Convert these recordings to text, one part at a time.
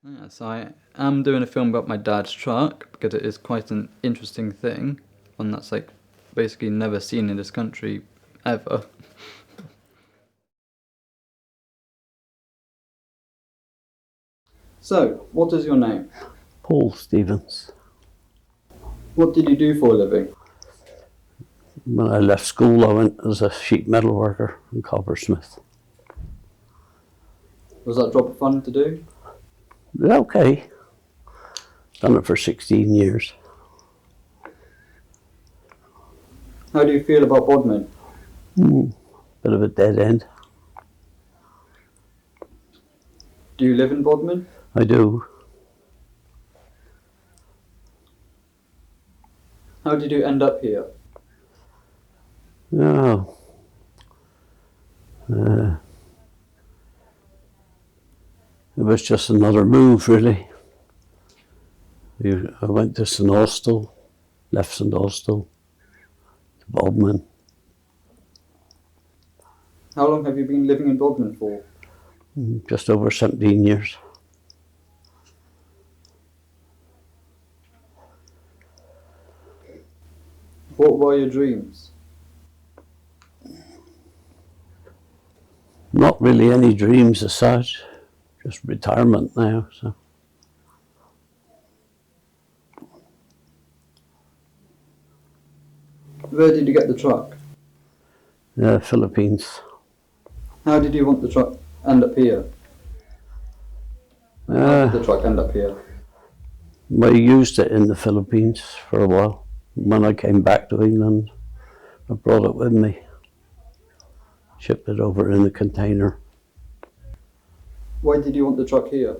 Yeah, so I am doing a film about my dad's truck because it is quite an interesting thing, one that's like basically never seen in this country ever. So, what is your name? Paul Stevens. What did you do for a living? When I left school, I went as a sheet metal worker and coppersmith. Was that job fun to do? Yeah, okay. Done it for 16 years. How do you feel about Bodmin? Bit of a dead end. Do you live in Bodmin? I do. How did you end up here? Yeah. It was just another move, really. I went to St Austell, left St Austell, to Bodmin. How long have you been living in Bodmin for? Just over 17 years. What were your dreams? Not really any dreams as such, just retirement now. So. Where did you get the truck? Philippines. How did you want the truck end up here? How did the truck end up here? I used it in the Philippines for a while. When I came back to England, I brought it with me. Shipped it over in a container. Why did you want the truck here?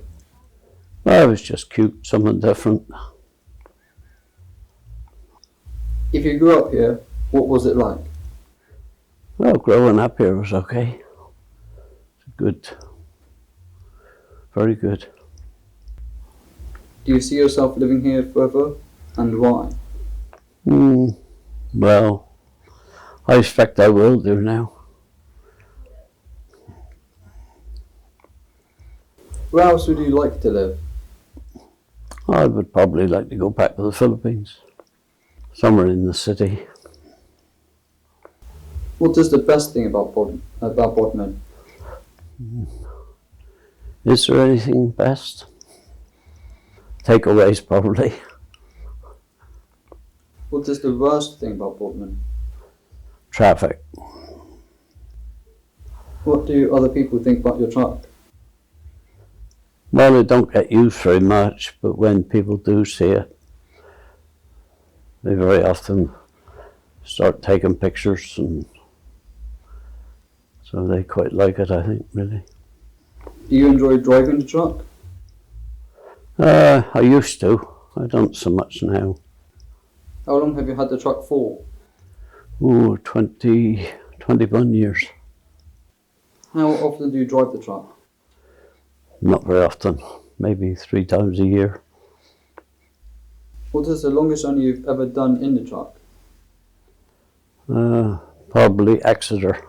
Well, it was just cute, something different. If you grew up here, what was it like? Well, growing up here was okay. Good. Very good. Do you see yourself living here forever, and why? Well, I expect I will do now. Where else would you like to live? I would probably like to go back to the Philippines, somewhere in the city. What is the best thing about Bodmin? Is there anything best? Takeaways, probably. What is the worst thing about Bodmin? Traffic. What do other people think about your truck? Well, it don't get used very much, but when people do see it, they very often start taking pictures, and so they quite like it, I think, really. Do you enjoy driving the truck? I used to. I don't so much now. How long have you had the truck for? 21 years. How often do you drive the truck? Not very often, maybe 3 times a year. What is the longest journey you've ever done in the truck? Probably Exeter.